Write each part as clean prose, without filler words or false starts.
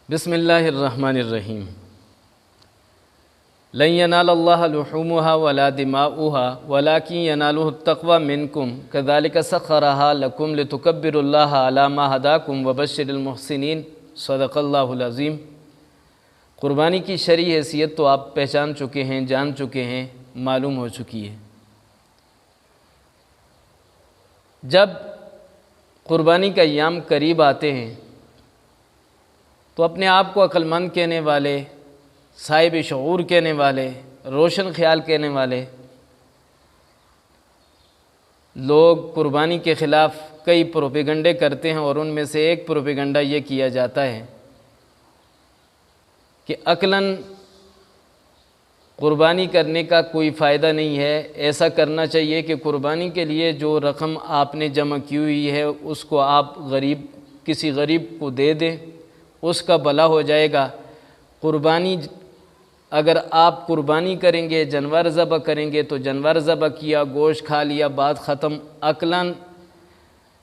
بسم اللہ الرحمن الرحیم لن ینال اللہ لحومها ولا دماؤها ولکن ینالہ التقوی منکم کذالک سخرها لکم لتکبروا اللہ علی ما ہداکم وبشر المحسنین صدق اللہ العظیم۔ قربانی کی شرعی حیثیت تو آپ پہچان چکے ہیں، جان چکے ہیں، معلوم ہو چکی ہے۔ جب قربانی کا ایام قریب آتے ہیں تو اپنے آپ کو عقل مند کہنے والے، صاحب شعور کہنے والے، روشن خیال کہنے والے لوگ قربانی کے خلاف کئی پروپیگنڈے کرتے ہیں، اور ان میں سے ایک پروپیگنڈا یہ کیا جاتا ہے کہ عقلاً قربانی کرنے کا کوئی فائدہ نہیں ہے، ایسا کرنا چاہیے کہ قربانی کے لیے جو رقم آپ نے جمع کی ہوئی ہے اس کو آپ کسی غریب کو دے دیں، اس کا بھلا ہو جائے گا۔ قربانی اگر آپ قربانی کریں گے، جانور ذبح کریں گے تو جانور ذبح کیا، گوشت کھا لیا، بات ختم۔ عقلاً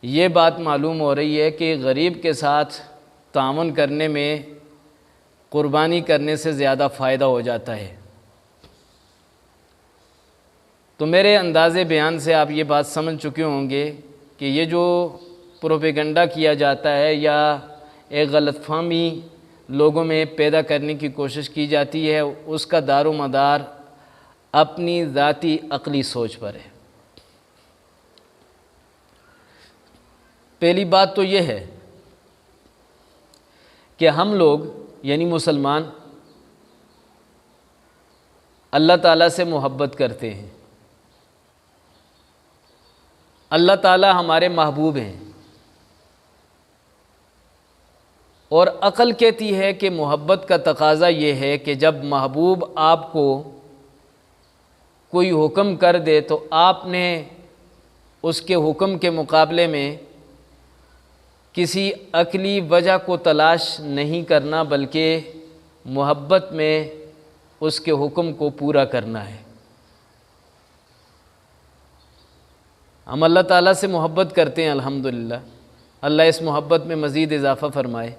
یہ بات معلوم ہو رہی ہے کہ غریب کے ساتھ تعاون کرنے میں قربانی کرنے سے زیادہ فائدہ ہو جاتا ہے۔ تو میرے انداز بیان سے آپ یہ بات سمجھ چکے ہوں گے کہ یہ جو پروپیگنڈا کیا جاتا ہے یا ایک غلط فہمی لوگوں میں پیدا کرنے کی کوشش کی جاتی ہے، اس کا دار و مدار اپنی ذاتی عقلی سوچ پر ہے۔ پہلی بات تو یہ ہے کہ ہم لوگ یعنی مسلمان اللہ تعالیٰ سے محبت کرتے ہیں، اللہ تعالیٰ ہمارے محبوب ہیں، اور عقل کہتی ہے کہ محبت کا تقاضا یہ ہے کہ جب محبوب آپ کو کوئی حکم کر دے تو آپ نے اس کے حکم کے مقابلے میں کسی عقلی وجہ کو تلاش نہیں کرنا، بلکہ محبت میں اس کے حکم کو پورا کرنا ہے۔ ہم اللہ تعالیٰ سے محبت کرتے ہیں، الحمدللہ، اللہ اس محبت میں مزید اضافہ فرمائے۔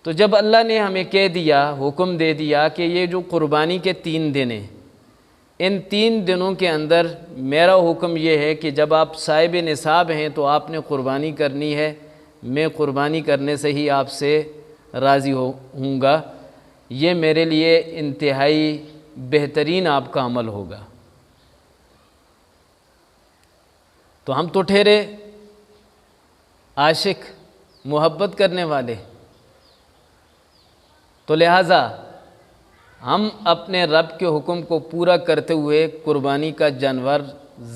تو جب اللہ نے ہمیں کہہ دیا، حکم دے دیا کہ یہ جو قربانی کے 3 دن ہیں، ان 3 دنوں کے اندر میرا حکم یہ ہے کہ جب آپ صاحب نصاب ہیں تو آپ نے قربانی کرنی ہے، میں قربانی کرنے سے ہی آپ سے راضی ہوں گا، یہ میرے لیے انتہائی بہترین آپ کا عمل ہوگا۔ تو ہم تو ٹھہرے عاشق، محبت کرنے والے، تو لہٰذا ہم اپنے رب کے حکم کو پورا کرتے ہوئے قربانی کا جانور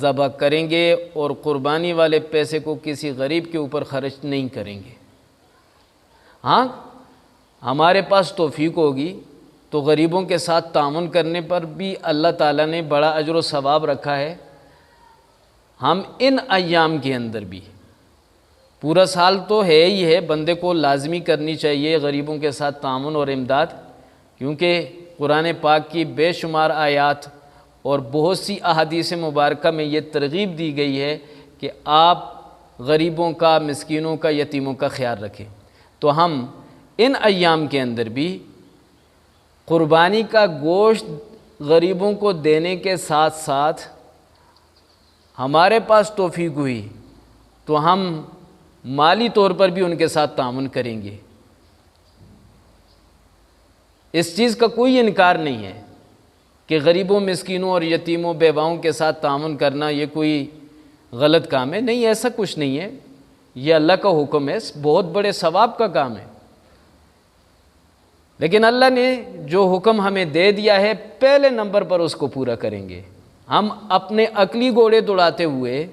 ذبح کریں گے، اور قربانی والے پیسے کو کسی غریب کے اوپر خرچ نہیں کریں گے۔ ہاں، ہمارے پاس توفیق ہوگی تو غریبوں کے ساتھ تعاون کرنے پر بھی اللہ تعالیٰ نے بڑا اجر و ثواب رکھا ہے۔ ہم ان ایام کے اندر بھی، پورا سال تو ہے ہی ہے، بندے کو لازمی کرنی چاہیے غریبوں کے ساتھ تعاون اور امداد، کیونکہ قرآن پاک کی بے شمار آیات اور بہت سی احادیث مبارکہ میں یہ ترغیب دی گئی ہے کہ آپ غریبوں کا، مسکینوں کا، یتیموں کا خیال رکھیں۔ تو ہم ان ایام کے اندر بھی قربانی کا گوشت غریبوں کو دینے کے ساتھ ساتھ ہمارے پاس توفیق ہوئی تو ہم مالی طور پر بھی ان کے ساتھ تعاون کریں گے۔ اس چیز کا کوئی انکار نہیں ہے کہ غریبوں، مسکینوں اور یتیموں، بیواؤں کے ساتھ تعاون کرنا یہ کوئی غلط کام ہے، نہیں، ایسا کچھ نہیں ہے، یہ اللہ کا حکم ہے، بہت بڑے ثواب کا کام ہے۔ لیکن اللہ نے جو حکم ہمیں دے دیا ہے، پہلے نمبر پر اس کو پورا کریں گے۔ ہم اپنے عقلی گھوڑے دوڑاتے ہوئے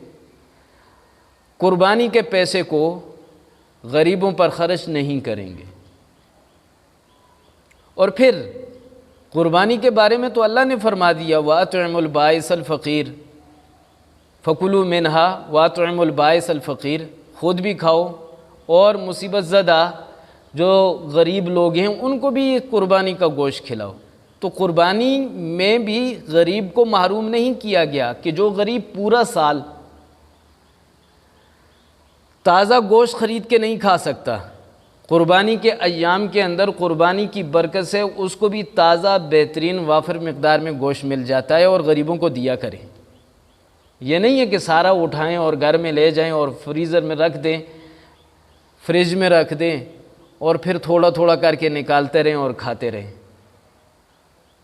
قربانی کے پیسے کو غریبوں پر خرچ نہیں کریں گے۔ اور پھر قربانی کے بارے میں تو اللہ نے فرما دیا، وَأَطْعِمُوا الْبَائِسَ الْفَقِيرَ فَكُلُوا مِنْهَا وَأَطْعِمُوا الْبَائِسَ الْفَقِيرَ، خود بھی کھاؤ اور مصیبت زدہ جو غریب لوگ ہیں ان کو بھی قربانی کا گوشت کھلاؤ۔ تو قربانی میں بھی غریب کو محروم نہیں کیا گیا کہ جو غریب پورا سال تازہ گوشت خرید کے نہیں کھا سکتا، قربانی کے ایام کے اندر قربانی کی برکت سے اس کو بھی تازہ بہترین وافر مقدار میں گوشت مل جاتا ہے، اور غریبوں کو دیا کریں۔ یہ نہیں ہے کہ سارا اٹھائیں اور گھر میں لے جائیں اور فریزر میں رکھ دیں، فریج میں رکھ دیں، اور پھر تھوڑا تھوڑا کر کے نکالتے رہیں اور کھاتے رہیں۔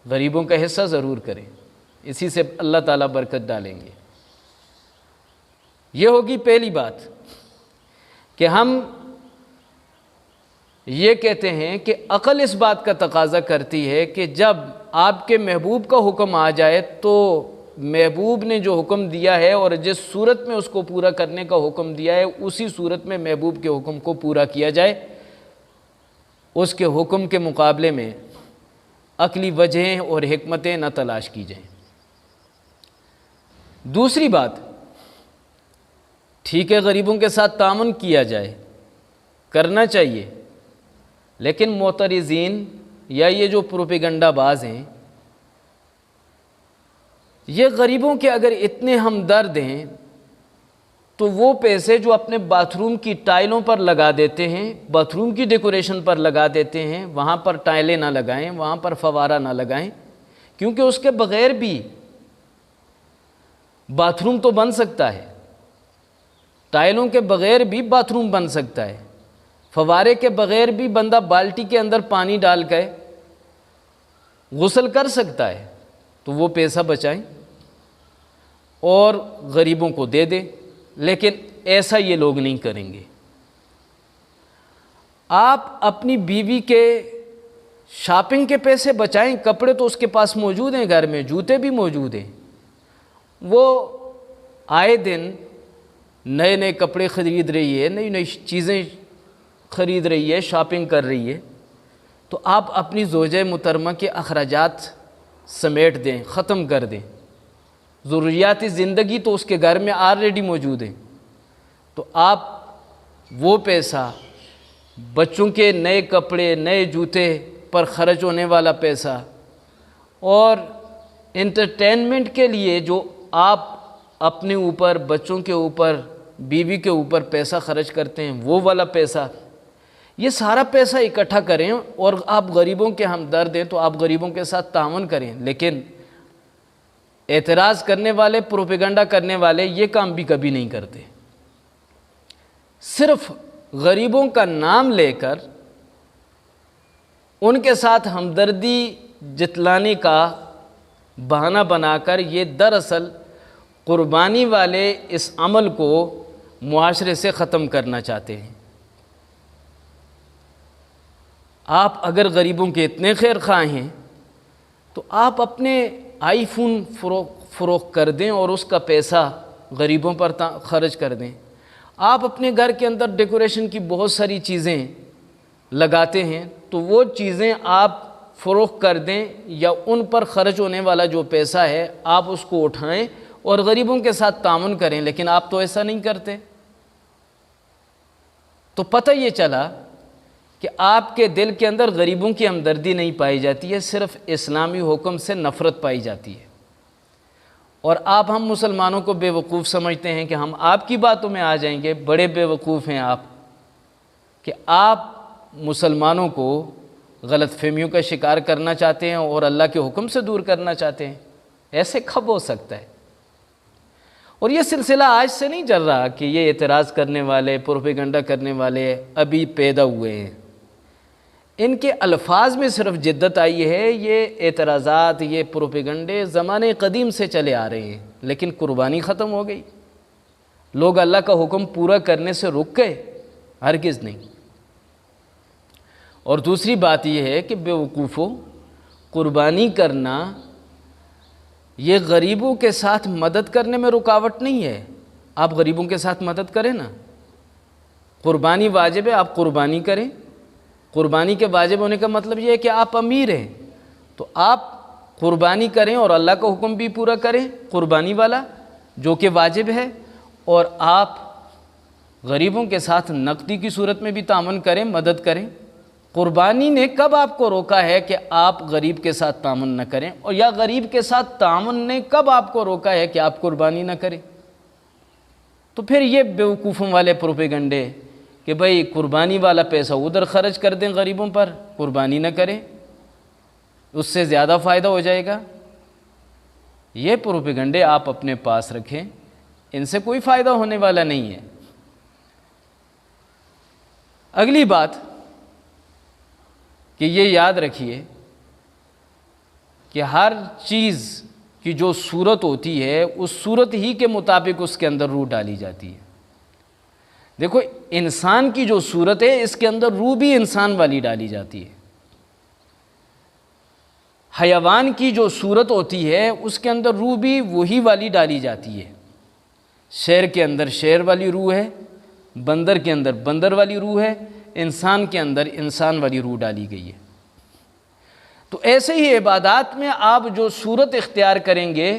غریبوں کا حصہ ضرور کریں، اسی سے اللہ تعالیٰ برکت ڈالیں گے۔ یہ ہوگی پہلی بات کہ ہم یہ کہتے ہیں کہ عقل اس بات کا تقاضا کرتی ہے کہ جب آپ کے محبوب کا حکم آ جائے تو محبوب نے جو حکم دیا ہے اور جس صورت میں اس کو پورا کرنے کا حکم دیا ہے اسی صورت میں محبوب کے حکم کو پورا کیا جائے، اس کے حکم کے مقابلے میں عقلی وجہیں اور حکمتیں نہ تلاش کی جائیں۔ دوسری بات، ٹھیک ہے غریبوں کے ساتھ تعاون کیا جائے، کرنا چاہیے، لیکن معترضین یا یہ جو پروپیگنڈا باز ہیں، یہ غریبوں کے اگر اتنے ہمدرد ہیں تو وہ پیسے جو اپنے باتھ روم کی ٹائلوں پر لگا دیتے ہیں، باتھ روم کی ڈیکوریشن پر لگا دیتے ہیں، وہاں پر ٹائلیں نہ لگائیں، وہاں پر فوارہ نہ لگائیں، کیونکہ اس کے بغیر بھی باتھ روم تو بن سکتا ہے، ٹائلوں کے بغیر بھی باتھ روم بن سکتا ہے، فوارے کے بغیر بھی بندہ بالٹی کے اندر پانی ڈال کے غسل کر سکتا ہے، تو وہ پیسہ بچائیں اور غریبوں کو دے دیں، لیکن ایسا یہ لوگ نہیں کریں گے۔ آپ اپنی بیوی کے شاپنگ کے پیسے بچائیں، کپڑے تو اس کے پاس موجود ہیں گھر میں، جوتے بھی موجود ہیں، وہ آئے دن نئے نئے کپڑے خرید رہی ہے، نئی نئی چیزیں خرید رہی ہے، شاپنگ کر رہی ہے، تو آپ اپنی زوجہ محترمہ کے اخراجات سمیٹ دیں، ختم کر دیں۔ ضروریاتی زندگی تو اس کے گھر میں آلریڈی موجود ہیں، تو آپ وہ پیسہ بچوں کے نئے کپڑے، نئے جوتے پر خرچ ہونے والا پیسہ اور انٹرٹینمنٹ کے لیے جو آپ اپنے اوپر، بچوں کے اوپر، بیوی کے اوپر پیسہ خرچ کرتے ہیں، وہ والا پیسہ، یہ سارا پیسہ اکٹھا کریں اور آپ غریبوں کے ہمدرد ہیں تو آپ غریبوں کے ساتھ تعاون کریں۔ لیکن اعتراض کرنے والے، پروپیگنڈا کرنے والے یہ کام بھی کبھی نہیں کرتے، صرف غریبوں کا نام لے کر ان کے ساتھ ہمدردی جتلانے کا بہانہ بنا کر یہ دراصل قربانی والے اس عمل کو معاشرے سے ختم کرنا چاہتے ہیں۔ آپ اگر غریبوں کے اتنے خیر خواہ ہیں تو آپ اپنے آئی فون فروخت کر دیں اور اس کا پیسہ غریبوں پر خرچ کر دیں۔ آپ اپنے گھر کے اندر ڈیکوریشن کی بہت ساری چیزیں لگاتے ہیں تو وہ چیزیں آپ فروخت کر دیں، یا ان پر خرچ ہونے والا جو پیسہ ہے آپ اس کو اٹھائیں اور غریبوں کے ساتھ تعاون کریں، لیکن آپ تو ایسا نہیں کرتے۔ تو پتہ یہ چلا کہ آپ کے دل کے اندر غریبوں کی ہمدردی نہیں پائی جاتی ہے، صرف اسلامی حکم سے نفرت پائی جاتی ہے، اور آپ ہم مسلمانوں کو بے وقوف سمجھتے ہیں کہ ہم آپ کی باتوں میں آ جائیں گے۔ بڑے بے وقوف ہیں آپ کہ آپ مسلمانوں کو غلط فہمیوں کا شکار کرنا چاہتے ہیں اور اللہ کے حکم سے دور کرنا چاہتے ہیں۔ ایسے کب ہو سکتا ہے؟ اور یہ سلسلہ آج سے نہیں چل رہا کہ یہ اعتراض کرنے والے، پروپیگنڈا کرنے والے ابھی پیدا ہوئے ہیں، ان کے الفاظ میں صرف جدت آئی ہے۔ یہ اعتراضات، یہ پروپیگنڈے زمانے قدیم سے چلے آ رہے ہیں، لیکن قربانی ختم ہو گئی، لوگ اللہ کا حکم پورا کرنے سے رک گئے؟ ہرگز نہیں۔ اور دوسری بات یہ ہے کہ بے وقوفوں، قربانی کرنا یہ غریبوں کے ساتھ مدد کرنے میں رکاوٹ نہیں ہے۔ آپ غریبوں کے ساتھ مدد کریں نا، قربانی واجب ہے، آپ قربانی کریں۔ قربانی کے واجب ہونے کا مطلب یہ ہے کہ آپ امیر ہیں تو آپ قربانی کریں اور اللہ کا حکم بھی پورا کریں قربانی والا جو کہ واجب ہے، اور آپ غریبوں کے ساتھ نقدی کی صورت میں بھی تعاون کریں، مدد کریں۔ قربانی نے کب آپ کو روکا ہے کہ آپ غریب کے ساتھ تعاون نہ کریں، اور یا غریب کے ساتھ تعاون نے کب آپ کو روکا ہے کہ آپ قربانی نہ کریں؟ تو پھر یہ بیوقوفوں والے پروپیگنڈے، کہ بھئی قربانی والا پیسہ ادھر خرچ کر دیں غریبوں پر، قربانی نہ کریں، اس سے زیادہ فائدہ ہو جائے گا۔ یہ پروپیگنڈے آپ اپنے پاس رکھیں، ان سے کوئی فائدہ ہونے والا نہیں ہے۔ اگلی بات کہ یہ یاد رکھیے کہ ہر چیز کی جو صورت ہوتی ہے اس صورت ہی کے مطابق اس کے اندر روح ڈالی جاتی ہے۔ دیکھو انسان کی جو صورت ہے اس کے اندر روح بھی انسان والی ڈالی جاتی ہے، حیوان کی جو صورت ہوتی ہے اس کے اندر روح بھی وہی والی ڈالی جاتی ہے۔ شیر کے اندر شیر والی روح ہے، بندر کے اندر بندر والی روح ہے، انسان کے اندر انسان والی روح ڈالی گئی ہے۔ تو ایسے ہی عبادات میں آپ جو صورت اختیار کریں گے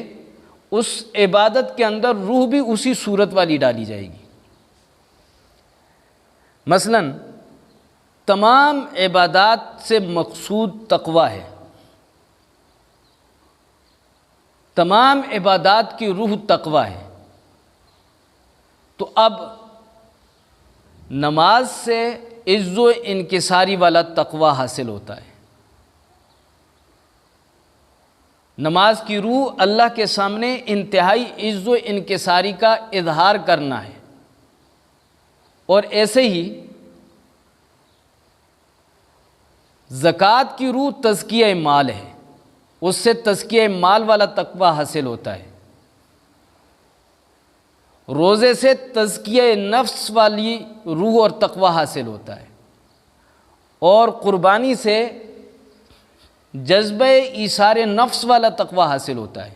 اس عبادت کے اندر روح بھی اسی صورت والی ڈالی جائے گی۔ مثلا تمام عبادات سے مقصود تقوی ہے، تمام عبادات کی روح تقوی ہے۔ تو اب نماز سے عز و انکساری والا تقوی حاصل ہوتا ہے۔ نماز کی روح اللہ کے سامنے انتہائی عز و انکساری کا اظہار کرنا ہے۔ اور ایسے ہی زکوٰۃ کی روح تزکیہ مال ہے، اس سے تزکیہ مال والا تقوی حاصل ہوتا ہے۔ روزے سے تزکیہ نفس والی روح اور تقوی حاصل ہوتا ہے، اور قربانی سے جذبہ ایثار نفس والا تقوی حاصل ہوتا ہے۔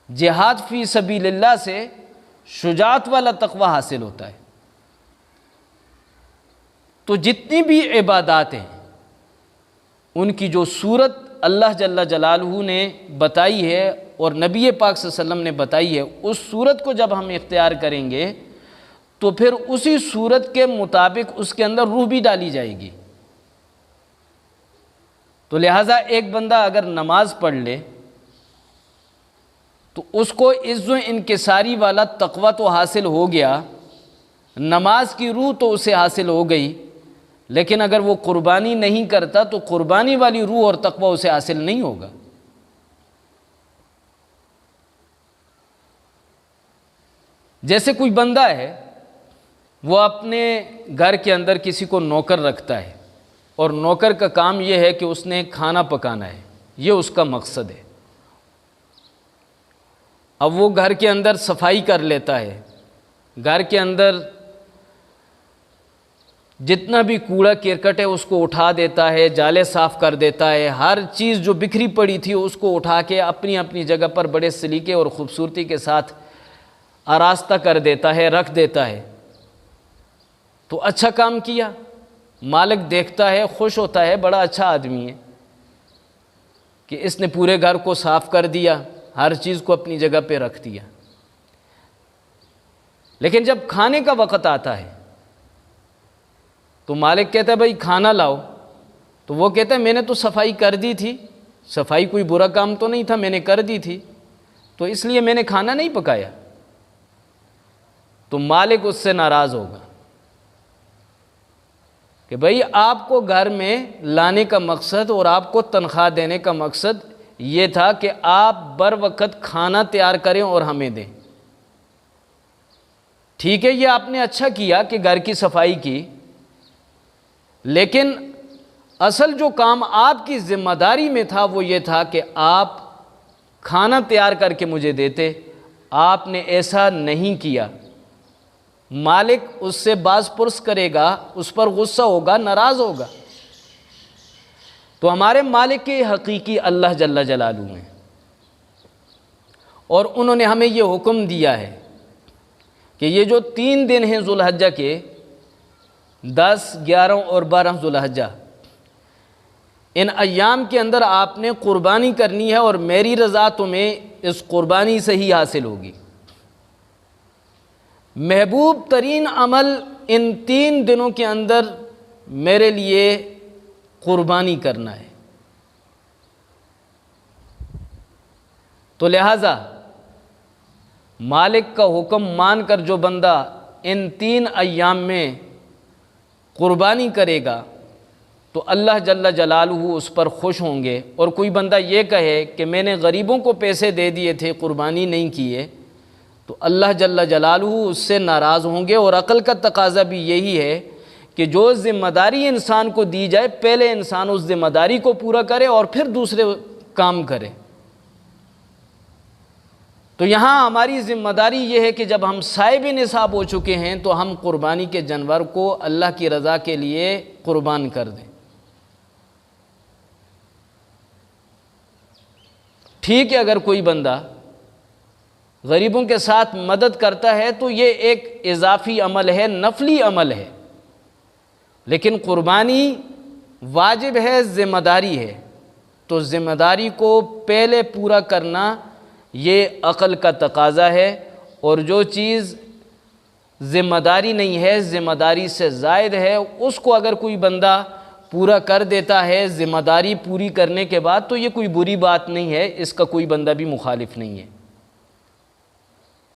جہاد فی سبیل اللہ سے شجاعت والا تقوی حاصل ہوتا ہے۔ تو جتنی بھی عبادات ہیں ان کی جو صورت اللہ جل جلالہ نے بتائی ہے اور نبی پاک صلی اللہ علیہ وسلم نے بتائی ہے، اس صورت کو جب ہم اختیار کریں گے تو پھر اسی صورت کے مطابق اس کے اندر روح بھی ڈالی جائے گی۔ تو لہٰذا ایک بندہ اگر نماز پڑھ لے تو اس کو عز و انکساری والا تقوی تو حاصل ہو گیا، نماز کی روح تو اسے حاصل ہو گئی، لیکن اگر وہ قربانی نہیں کرتا تو قربانی والی روح اور تقوی اسے حاصل نہیں ہوگا۔ جیسے کوئی بندہ ہے وہ اپنے گھر کے اندر کسی کو نوکر رکھتا ہے، اور نوکر کا کام یہ ہے کہ اس نے کھانا پکانا ہے، یہ اس کا مقصد ہے۔ اب وہ گھر کے اندر صفائی کر لیتا ہے، گھر کے اندر جتنا بھی کوڑا کرکٹ ہے اس کو اٹھا دیتا ہے، جالے صاف کر دیتا ہے، ہر چیز جو بکھری پڑی تھی اس کو اٹھا کے اپنی اپنی جگہ پر بڑے سلیقے اور خوبصورتی کے ساتھ آراستہ کر دیتا ہے، رکھ دیتا ہے۔ تو اچھا کام کیا، مالک دیکھتا ہے، خوش ہوتا ہے، بڑا اچھا آدمی ہے کہ اس نے پورے گھر کو صاف کر دیا، ہر چیز کو اپنی جگہ پہ رکھ دیا۔ لیکن جب کھانے کا وقت آتا ہے تو مالک کہتا ہے بھائی کھانا لاؤ، تو وہ کہتا ہے میں نے تو صفائی کر دی تھی، صفائی کوئی برا کام تو نہیں تھا، میں نے کر دی تھی، تو اس لیے میں نے کھانا نہیں پکایا۔ تو مالک اس سے ناراض ہوگا کہ بھئی آپ کو گھر میں لانے کا مقصد اور آپ کو تنخواہ دینے کا مقصد یہ تھا کہ آپ بر وقت کھانا تیار کریں اور ہمیں دیں۔ ٹھیک ہے، یہ آپ نے اچھا کیا کہ گھر کی صفائی کی، لیکن اصل جو کام آپ کی ذمہ داری میں تھا وہ یہ تھا کہ آپ کھانا تیار کر کے مجھے دیتے، آپ نے ایسا نہیں کیا۔ مالک اس سے باز پرس کرے گا، اس پر غصہ ہوگا، ناراض ہوگا۔ تو ہمارے مالک کے حقیقی اللہ جل جلالہ ہیں، اور انہوں نے ہمیں یہ حکم دیا ہے کہ یہ جو 3 دن ہیں ذو الحجہ کے، 10، 11 اور 12 ذو الحجہ، ان ایام کے اندر آپ نے قربانی کرنی ہے، اور میری رضا تمہیں اس قربانی سے ہی حاصل ہوگی۔ محبوب ترین عمل ان 3 دنوں کے اندر میرے لیے قربانی کرنا ہے۔ تو لہذا مالک کا حکم مان کر جو بندہ ان 3 ایام میں قربانی کرے گا تو اللہ جل جلالہ اس پر خوش ہوں گے، اور کوئی بندہ یہ کہے کہ میں نے غریبوں کو پیسے دے دیے تھے، قربانی نہیں کیے، تو اللہ جل جلالہ اس سے ناراض ہوں گے۔ اور عقل کا تقاضا بھی یہی ہے کہ جو ذمہ داری انسان کو دی جائے، پہلے انسان اس ذمہ داری کو پورا کرے اور پھر دوسرے کام کرے۔ تو یہاں ہماری ذمہ داری یہ ہے کہ جب ہم صاحب نصاب ہو چکے ہیں تو ہم قربانی کے جانور کو اللہ کی رضا کے لیے قربان کر دیں۔ ٹھیک ہے، اگر کوئی بندہ غریبوں کے ساتھ مدد کرتا ہے تو یہ ایک اضافی عمل ہے، نفلی عمل ہے، لیکن قربانی واجب ہے، ذمہ داری ہے، تو ذمہ داری کو پہلے پورا کرنا یہ عقل کا تقاضا ہے۔ اور جو چیز ذمہ داری نہیں ہے، ذمہ داری سے زائد ہے، اس کو اگر کوئی بندہ پورا کر دیتا ہے ذمہ داری پوری کرنے کے بعد تو یہ کوئی بری بات نہیں ہے، اس کا کوئی بندہ بھی مخالف نہیں ہے۔